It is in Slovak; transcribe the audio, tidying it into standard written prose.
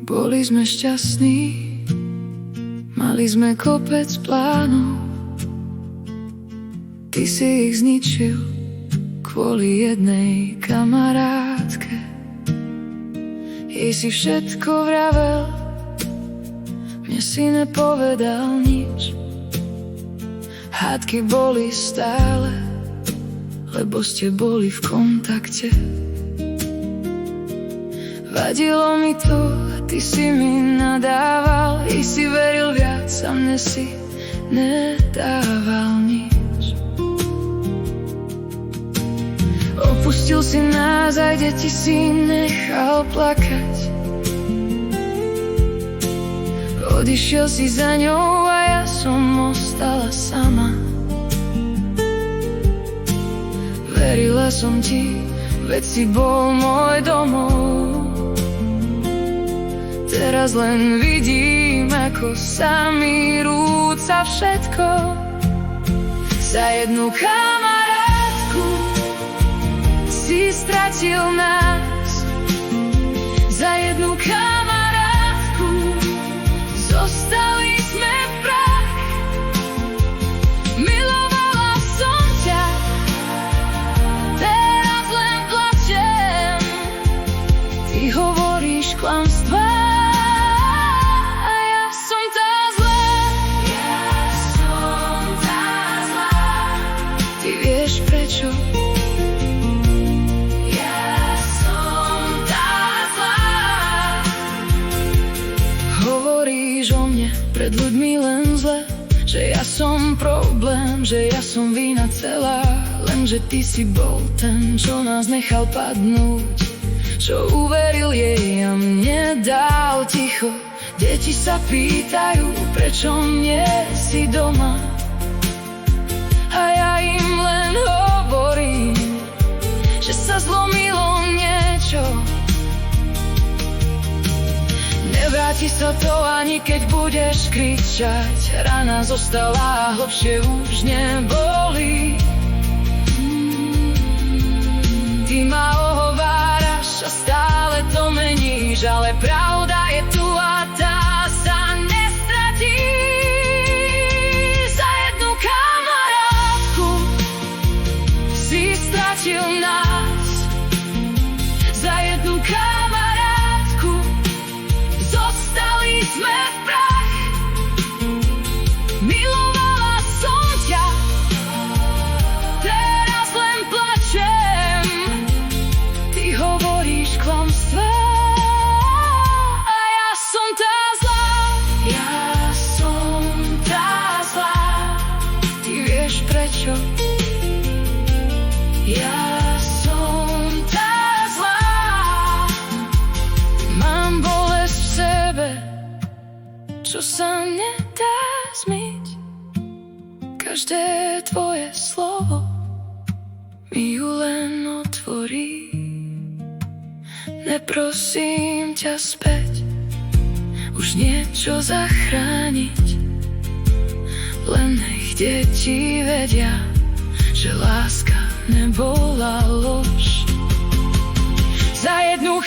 Boli sme šťastní, mali sme kopec plánov. Ty si ich zničil kvôli jednej kamarátke. Jej si všetko vravel, mne si nepovedal nič. Hádky boli stále, lebo ste boli v kontakte. Vadilo mi to, ty si mi nadával, i si veril viac a mne si nedával nič. Opustil si nás, aj deti si nechal plakať. Odišiel si za ňou a ja som ostala sama. Verila som ti, veď si bol môj domov. Teraz len vidím, ako sa mi rúca všetko. Za jednu kamarátku si stratil nás. Za jednu kamarátku zostali sme prach. Milovala som ťa, teraz len plačem. Ty hovoríš klamstvá, prečo? Ja som tá zlá. Hovoríš o mne pred ľuďmi len zle, že ja som problém, že ja som vina celá. Lenže ty si bol ten, čo nás nechal padnúť, čo uveril jej a mne dal ticho. Deti sa pýtajú, prečo nie si doma, a ja im len hovorím, že sa zlomilo niečo. Nevráti sa to ani keď budeš kričať. Rana zostala, hlbšie už nebolí. Ty ma ohováraš a stále to meníš, ale pravda je tu a tá sa nestratí. Stratil nás. Za jednu kamarátku zostali sme v prach. Milovala som ťa, teraz len plačem. Ty hovoríš klamstvá a ja som tá zlá. Ja som tá zlá. Ty vieš prečo? Ja som tá zlá. Mám bolesť v sebe, čo sa nedá zmyť. Každé tvoje slovo mi ju len otvorí. Neprosím ťa späť už niečo zachrániť, len nech deti vedia, že láska nebola lož. Za jednu